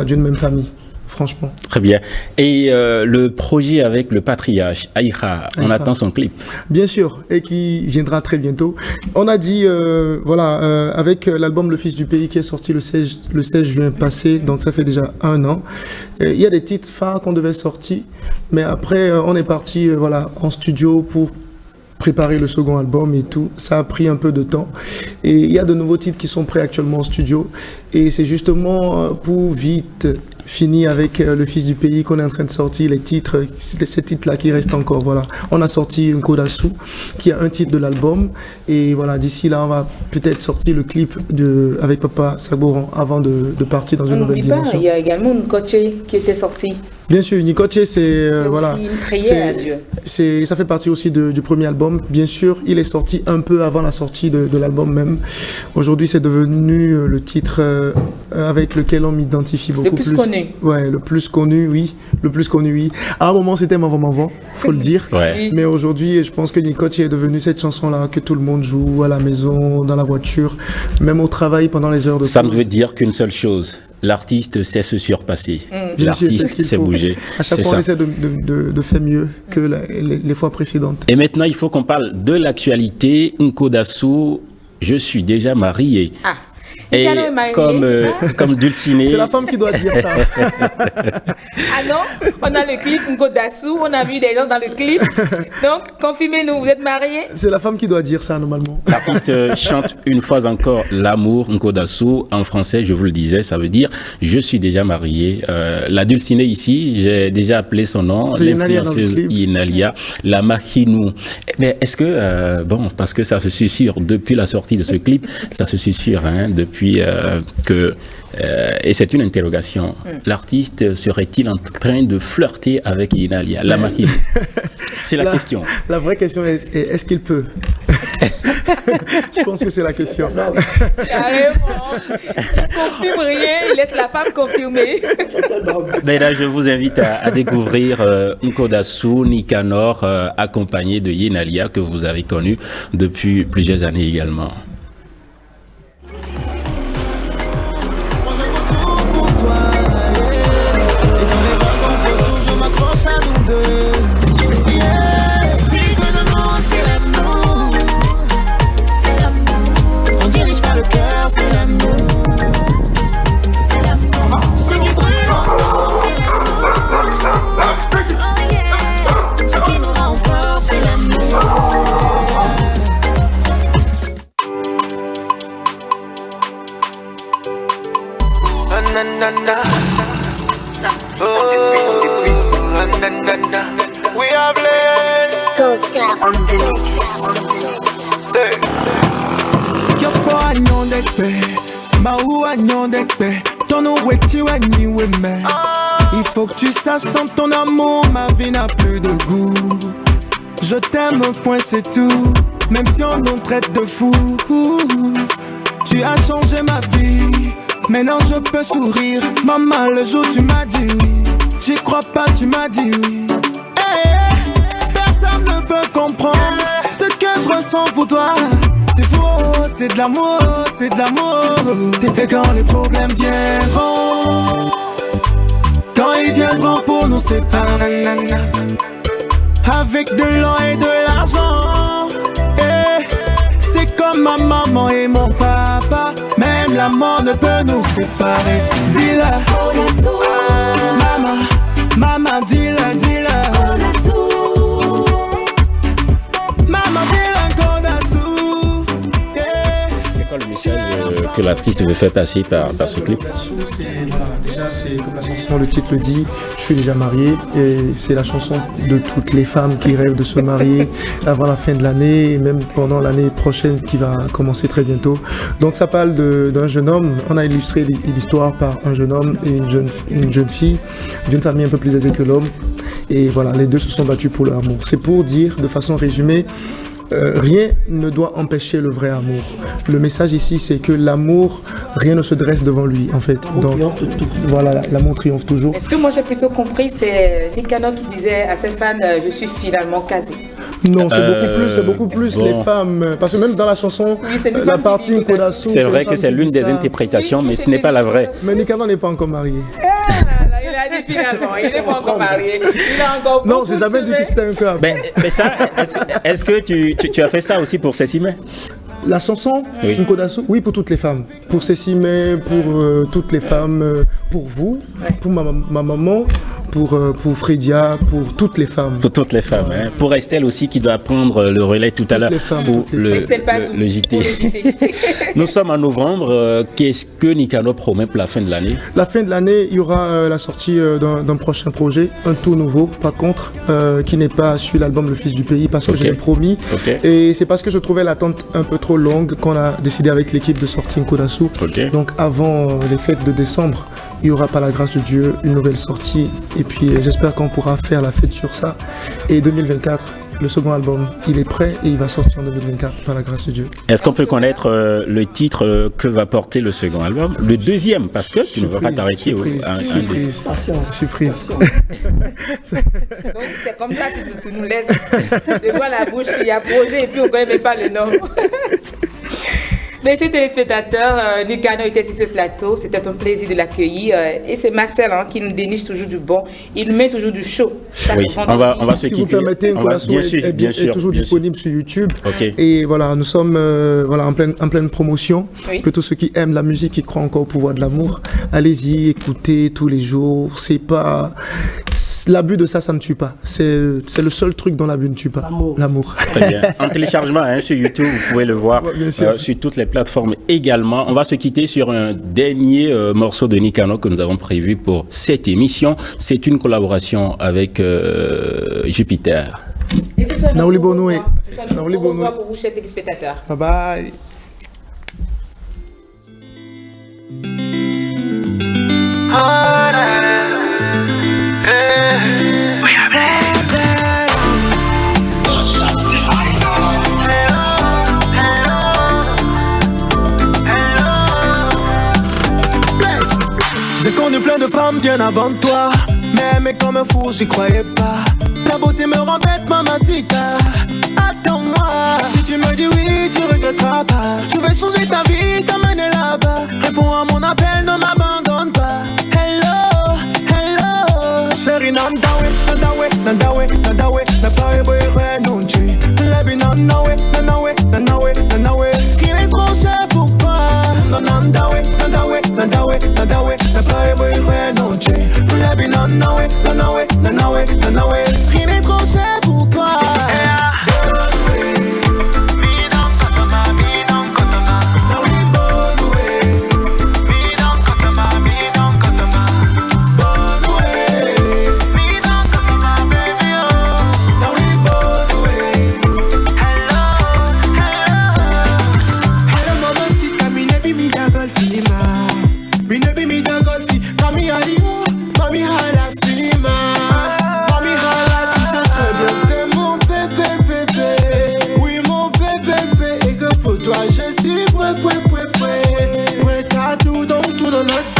d'une même famille. Franchement. Très bien. Et le projet avec le patriarche, Aïcha, on attend son clip. Bien sûr, et qui viendra très bientôt. On a dit, avec l'album Le Fils du Pays qui est sorti le 16 juin passé, donc ça fait déjà 1 an. Il y a des titres phares qu'on devait sortir, mais après on est parti en studio pour préparer le second album et tout. Ça a pris un peu de temps. Et il y a de nouveaux titres qui sont prêts actuellement en studio. Et c'est justement pour vite finir avec Le Fils du Pays qu'on est en train de sortir les titres, ces titres-là qui restent encore. Voilà. On a sorti Nkodasu, qui a un titre de l'album. Et voilà, d'ici là, on va peut-être sortir le clip avec Papa Saboran avant de partir dans une nouvelle dimension. Il y a également Nkoche qui était sorti. Bien sûr, Nikoche, c'est aussi une prière à Dieu. Ça fait partie aussi du premier album. Bien sûr, il est sorti un peu avant la sortie de l'album même. Aujourd'hui, c'est devenu le titre avec lequel on m'identifie beaucoup plus. Le plus connu. Ouais, le plus connu, oui. Le plus connu, oui. À un moment, c'était Maman, faut le dire. Ouais. Mais aujourd'hui, je pense que Nikoche est devenu cette chanson-là que tout le monde joue à la maison, dans la voiture, même au travail pendant les heures de pause. Ça ne veut dire qu'une seule chose. L'artiste sait se surpasser. L'artiste sait bouger. À chaque fois, on essaie de faire mieux que les fois précédentes. Et maintenant, il faut qu'on parle de l'actualité. Nkodasu, je suis déjà marié. Ah. Et comme Dulciné. C'est la femme qui doit dire ça. Ah non, on a le clip Nkodasu, on a vu des gens dans le clip. Donc, confirmez-nous, vous êtes mariés? C'est la femme qui doit dire ça, normalement. L'artiste chante une fois encore l'amour, Nkodasu. En français, je vous le disais, ça veut dire je suis déjà marié. La Dulciné ici, j'ai déjà appelé son nom. C'est l'influenceuse Inalia, la Mahinou. Mais est-ce que, parce que ça se susurre depuis la sortie de ce clip, ça se susurre, depuis et c'est une interrogation. L'artiste serait-il en train de flirter avec Inalia, la Mahinou? C'est la question. La vraie question est-ce qu'il peut? Je pense que c'est la question. Carrément. Il confirme rien, il laisse la femme confirmer. Ben là, je vous invite à découvrir Nkodasu, Nicanor, accompagné de Inalia, que vous avez connu depuis plusieurs années également. We are blessed. On the mix. Say. Yo po anyondekpe, ma u anyondekpe. Don't know what you and you with me. Il faut que tu saches, sans ton amour, ma vie n'a plus de goût. Je t'aime, point c'est tout, même si on nous traite de fou. Tu as changé ma vie, maintenant je peux sourire. Maman, le jour tu m'as dit oui, j'y crois pas, tu m'as dit oui. Personne ne peut comprendre ce que je ressens pour toi. C'est faux, c'est de l'amour, c'est de l'amour. Et quand les problèmes viendront, quand ils viendront pour nous séparer, avec de l'or et de l'argent, c'est comme ma maman et mon papa. Même la mort ne peut nous séparer. Dis-le, maman, maman, dis-le, dis-le. Maman, dis-le, Kodasu. C'est quoi le message que l'artiste veut faire passer par ce clip? Déjà, c'est comme la chanson, le titre le dit, je suis déjà marié, et c'est la chanson de toutes les femmes qui rêvent de se marier avant la fin de l'année, et même pendant l'année prochaine qui va commencer très bientôt. Donc ça parle d'un jeune homme. On a illustré l'histoire par un jeune homme et une jeune fille d'une famille un peu plus aisée que l'homme, et voilà, les deux se sont battus pour leur amour. C'est pour dire de façon résumée, rien ne doit empêcher le vrai amour. Le message ici, c'est que l'amour, rien ne se dresse devant lui, en fait. Donc, voilà, l'amour triomphe toujours. Est-ce que moi j'ai plutôt compris, c'est Nicanor qui disait à ses fans, je suis finalement casé? Non, c'est beaucoup plus bon. Les femmes, parce que même dans la chanson, oui, la partie Kodasu, c'est vrai que c'est l'une des interprétations, mais ce n'est pas la vraie. Mais Nicanor n'est pas encore marié. Il a dit finalement, il n'est pas encore marié. Il a encore non, j'ai jamais dit que c'était un peu avant. Mais ça, est-ce que tu as fait ça aussi pour Cécimé? La chanson, oui. Nkodasu, oui, pour toutes les femmes. Pour Cécimé, pour toutes les femmes, pour vous, pour ma maman, pour Fredia, pour toutes les femmes. Pour toutes les femmes, hein. Pour Estelle aussi qui doit prendre le relais tout à l'heure pour le JT. Nous sommes en novembre. Qu'est-ce que Nicanor promet pour la fin de l'année? La fin de l'année, il y aura la sortie d'un prochain projet, un tout nouveau, par contre, qui n'est pas sur l'album Le Fils du Pays, parce que je l'ai promis. Et c'est parce que je trouvais l'attente un peu trop longue qu'on a décidé avec l'équipe de sortir Nkodasu. Donc avant les fêtes de décembre, il y aura par la grâce de Dieu une nouvelle sortie, et puis j'espère qu'on pourra faire la fête sur ça. Et 2024, le second album, il est prêt et il va sortir en 2024 par la grâce de Dieu. Est-ce qu'on peut connaître le titre que va porter le second album? Le deuxième, parce que tu ne vas pas t'arrêter surprise. Surprise. Donc c'est comme ça que tu nous laisses devant la bouche, il y a projet et puis on ne connaît même pas le nom. Mes chers téléspectateurs, Nicanor était sur ce plateau, c'était un plaisir de l'accueillir et c'est Marcel qui nous déniche toujours du bon, il nous met toujours du chaud. Oui, on va se quitter. Si vous permettez, Nkodasu est toujours disponible sur YouTube. Et voilà, nous sommes en pleine promotion. Que tous ceux qui aiment la musique, qui croient encore au pouvoir de l'amour, allez-y, écoutez tous les jours. C'est pas... L'abus de ça ne tue pas. C'est le seul truc dont l'abus ne tue pas. L'amour. Très bien. En téléchargement sur YouTube, vous pouvez le voir sur toutes les plateformes également. On va se quitter sur un dernier morceau de Nicanor que nous avons prévu pour cette émission. C'est une collaboration avec Jupiter. Et ce soir, Naouli Bonoué. Naouli Bonoué pour vous, chers téléspectateurs. Bye bye. J'ai connu plein de femmes bien avant toi, mais comme un fou j'y croyais pas. Ta beauté me rend bête, mamacita. Attends-moi, si tu me dis oui, tu regretteras pas. Je vais changer ta vie, t'amener là-bas. Réponds à mon appel, ne m'abandonne pas. Hello, hello. Chérie, nandawe, nandawe, nandawe, nandawe. Na pare boyfriend, non tu. Lebi nandawe, nandawe, nandawe, nandawe. Qui est trop cher pour toi. Nandawe, nandawe, nandawe, nandawe. Na pare boyfriend, non tu. Lebi nandawe, nandawe, nandawe, nandawe. Qui est trop cher pour toi. Mami, dans la